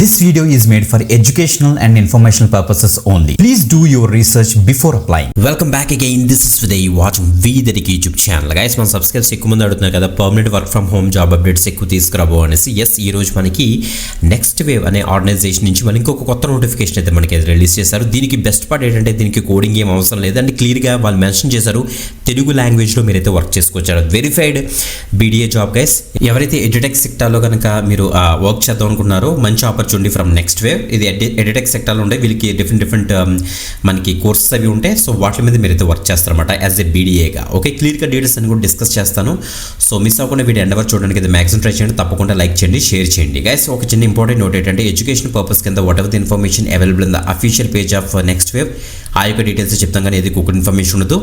This video is made for educational and informational purposes only. Please do your research before applying. Welcome back again. This is Uday watching VDDK YouTube channel. Guys, మన subscribers ఎక్కువ మంది అడుగుతున్నారు కదా permanent work from home job updates ఎక్కువ తీసుకురాబో అనేసి. ఈ రోజు మనకి నెక్స్ట్ వేవ్ అనే ఆర్గనైజేషన్ నుంచి మనకి ఇంకొక కొత్త నోటిఫికేషన్ అయితే మనకి రిలీజ్ చేశారు. దీనికి బెస్ట్ పార్ట్ ఏంటంటే దీనికి కోడింగ్ ఏం అవసరం లేదండి, క్లియర్గా వాళ్ళు మెన్షన్ చేశారు తెలుగు లాంగ్వేజ్లో మీరైతే వర్క్ చేసుకోవచ్చు. Verified BDA job guys. ఎవరైతే ఎడ్యుటెక్ సెక్టార్లో కనుక మీరు వర్క్ చేద్దాం అనుకుంటున్నారో మంచి ఆపర్చునిటీ ఫ్రమ్ నెక్స్ట్ వేవ్. ఇది ఎడ్యుటెక్ సెక్టార్లో ఉండే వీళ్ళకి డిఫరెంట్ మనకి కోర్సెస్ అవి ఉంటాయి. సో వాటి మీద మీరైతే వర్క్ చేస్తారన్నమాట యాజ్ ఏ BDAగా. ఓకే, క్లియర్గా డీటెయిల్స్ అని కూడా డిస్కస్ చేస్తాను. సో మిస్ అవ్వకుండా వీడియో ఎండ్ వరకు చూడడానికి అయితే మ్యాక్సిమం ట్రై చేయండి. తప్పకుండా లైక్ చేయండి, షేర్ చేయండి. గైస్, ఒక చిన్న ఇంపార్టెంట్ నోట్ ఏంటంటే ఎడ్యుకేషన్ పర్పస్ కింద what ever the information available in the official page of next wave ఆ యొక్క డీటెయిల్స్ చెప్తాం, కానీ ఏది ఒక ఇన్ఫర్మేషన్ ఉండదు.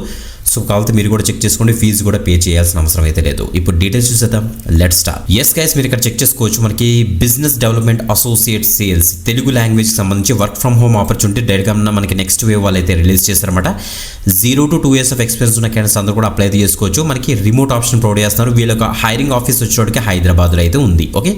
సో కావాలంటే మీరు కూడా చెక్ చేసుకోండి, ఫీజు కూడా పే చేయాల్సిన అవసరం అయితే లేదు. ఇప్పుడు డీటెయిల్స్ చూసేద్దాం, లెట్స్ స్టార్ట్. ఎస్ గైస్, మీరు ఇక్కడ చెక్ చేసుకోవచ్చు. మనకి business development associate sales Telugu లాంగ్వేజ్కి సంబంధించి వర్క్ ఫ్రమ్ హోమ్ ఆపర్చునిటీ డైరెక్ట్గా మనకి నెక్స్ట్ వేవ్ వాళ్ళు అయితే రిలీజ్ చేస్తారన్నమాట. 0 to 2 years ఆఫ్ ఎక్స్పీరియన్స్ ఉన్న క్యాండిడేట్స్ అందరూ కూడా అప్లై చేసుకోవచ్చు. మనకి రిమోట్ ఆప్షన్ ప్రొవైడ్ చేస్తున్నారు. వీళ్ళ యొక్క హైరింగ్ ఆఫీస్ వచ్చేటికి హైదరాబాద్లో అయితే ఉంది. ఓకే,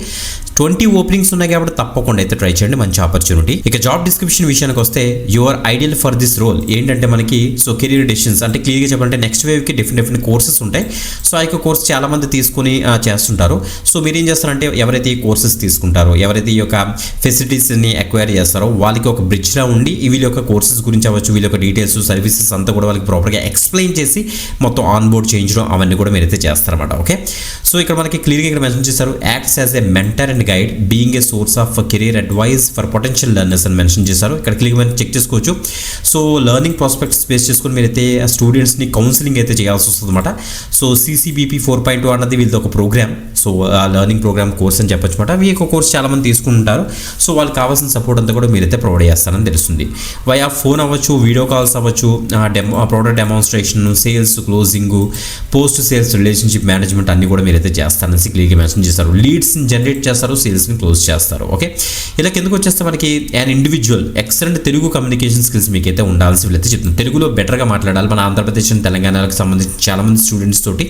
20 ఓపెనింగ్స్ ఉన్నాయి కాబట్టి తప్పకుండా అయితే ట్రై చేయండి, మంచి ఆపర్చునిటీ. ఇక జాబ్ డిస్క్రిప్షన్ విషయానికి వస్తే your ideal for this role ఏంటంటే మనకి సో కెరీర్ డెసిషన్స్ అంటే క్లియర్గా చెప్పాలంటే నెక్స్ట్ వేవ్కి డిఫరెంట్ కోర్సెస్ ఉంటాయి. సో ఆ యొక్క కోర్స్ చాలా మంది తీసుకుని చేస్తుంటారు. సో మీరు ఏం చేస్తారంటే ఎవరైతే ఈ కోర్సెస్ తీసుకుంటారో, ఎవరైతే ఈ యొక్క ఫెసిలిటీస్ని అక్వైర్ చేస్తారో వాళ్ళకి ఒక బ్రిడ్జ్లా ఉండి వీళ్ళ యొక్క కోర్సెస్ గురించి అవ్వచ్చు, వీళ్ళ యొక్క డీటెయిల్స్ సర్వీసెస్ అంతా కూడా వాళ్ళకి ప్రాపర్గా ఎక్స్ప్లెయిన్ చేసి మొత్తం ఆన్ బోర్డ్ చేయించడం అవన్నీ కూడా మీరైతే చేస్తారన్నమాట. ఓకే, సో ఇక్కడ మనకి క్లియర్గా ఇక్కడ మెన్షన్ చేస్తారు acts as a mentor and guide being a source of career advice for potential learners అని మెన్షన్ చేశారు. ఇక్కడ క్లియర్గా చెక్ చేసుకోవచ్చు. సో లెర్నింగ్ ప్రాస్పెక్ట్స్ బేస్ చేసుకుని మీరైతే స్టూడెంట్స్ని కౌన్సిలింగ్ అయితే చేయాల్సి వస్తుంది అనమాట. సో CCBP 4.2 అన్నది వీళ్ళది ఒక ప్రోగ్రామ్. సో ఆ లెర్నింగ్ ప్రోగ్రామ్ కోర్స్ అని చెప్పొచ్చు అనమాట. ఈ యొక్క కోర్స్ చాలా మంది తీసుకుంటారు. సో వాళ్ళకి కావాల్సిన సపోర్ట్ అంతా కూడా మీరైతే ప్రొవైడ్ చేస్తారని తెలుస్తుంది. వయా ఫోన్ అవ్వచ్చు, వీడియో కాల్స్ అవ్వచ్చు, product demonstration, sales closing, post sales relationship management అన్ని కూడా మీరైతే చేస్తారని క్లియర్గా మెన్షన్ చేస్తారు. లీడ్స్ని జనరేట్ చేస్తారు, సేల్స్ని క్లోజ్ చేస్తారు. ఓకే, ఇలా కిందకు వచ్చేస్తే మనకి an individual excellent Telugu communication skills మీకైతే ఉండాల్సి వీళ్ళైతే చెప్తుంది. తెలుగులో బెటర్గా మాట్లాడాలి. మన ఆంధ్రప్రదేశ్ అండ్ తెలంగాణకు సంబంధించి చాలామంది స్టూడెంట్స్ తోటి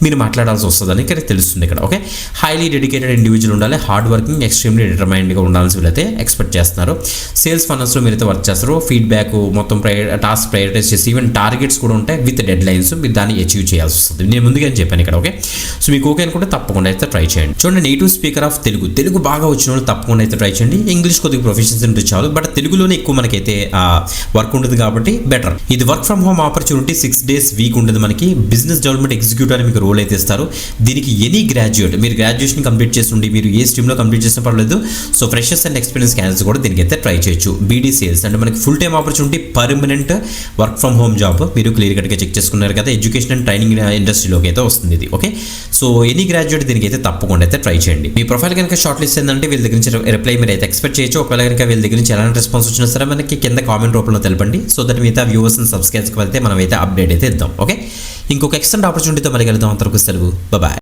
మీరు మాట్లాడాల్సి వస్తుందని ఇక్కడ తెలుస్తుంది ఇక్కడ. ఓకే, హైలీ డెడికేటెడ్ ఇండివిజువల్ ఉండాలి, హార్డ్ వర్కింగ్, ఎక్స్ట్రీమ్లీ డిటర్మైన్డ్గా ఉండాల్సి వీళ్ళైతే ఎక్స్పెక్ట్ చేస్తున్నారు. సేల్స్ ఫైనాన్స్లో మీరైతే వర్క్ చేస్తారు. ఫీడ్బ్యాక్ మొత్తం టాస్క్ ప్రయారిటైజ్ చేసి ఈవెన్ టార్గెట్స్ కూడా ఉంటాయి విత్ డెడ్ లైన్స్. మీరు దాన్ని అచీవ్ చేయాల్సి వస్తుంది. నేను ముందుగా చెప్పాను ఇక్కడ. ఓకే, సో మీకు ఓకే అనుకుంటే తప్పకుండా అయితే ట్రై చేయండి. చూడండి, నేటివ్ స్పీకర్ ఆఫ్ తెలుగు బాగా వచ్చిన వాళ్ళు తప్పకుండా అయితే ట్రై చేయండి. ఇంగ్లీష్ కొద్దిగా ప్రొఫెషన్స్ ఉంటే చాలు, బట్ తెలుగులోనే ఎక్కువ మనకైతే వర్క్ ఉంటుంది కాబట్టి బెటర్. ఇది work from home opportunity 6 days week ఉంటుంది. మనకి బిజినెస్ డెవలప్మెంట్ ఎగ్జిక్యూటివ్ అని మీకు రోల్ అయితే ఇస్తారు. దీనికి ఎనీ గ్రాడ్యుయేట్, మీరు గ్రాడ్యుయేషన్ కంప్లీట్ చేస్తుండి మీరు ఏ స్ట్రీమ్లో కంప్లీట్ చేసిన పర్లేదు. So freshers and experience candidates కూడా దీనికి అయితే ట్రై చేయొచ్చు. BD సేల్స్ అంటే మనకి full time opportunity, permanent work from home job. మీరు క్లియర్ కట్గా చెక్ చేసుకున్నారు కదా, ఎడ్యుకేషన్ అండ్ ట్రైనింగ్ ఇండస్ట్రీలోకి అయితే వస్తుంది ఇది. ఓకే, సో ఎనీ గ్రాడ్యుయేట్ దీనికి అయితే తప్పకుండా అయితే ట్రై చేయండి. మీ ప్రొఫైల్ కనుక షార్ట్ లిస్ట్ ఏంటంటే వీళ్ళ దగ్గర నుంచి రిప్లై మీరు అయితే ఎక్స్పెక్ట్ చేయొచ్చు. ఒకవేళ కనుక వీళ్ళ దగ్గర నుంచి ఎలాంటి రెస్పాన్స్ వచ్చినా సరే మనకి కింద కామెంట్ రూపంలో తెలపండి. సో దట్ మిగతా వ్యూవర్స్ అండ్ సబ్స్క్రైబర్స్కి వెళ్తే మనం అయితే అప్డేట్ అయితే ఇద్దాం. ఓకే, ఇంకొక ఎక్స్టెంట్ ఆపర్చునిటీతో మళ్ళీ కలుద్దాం. అంతవరకు సెలవు, బాయ్.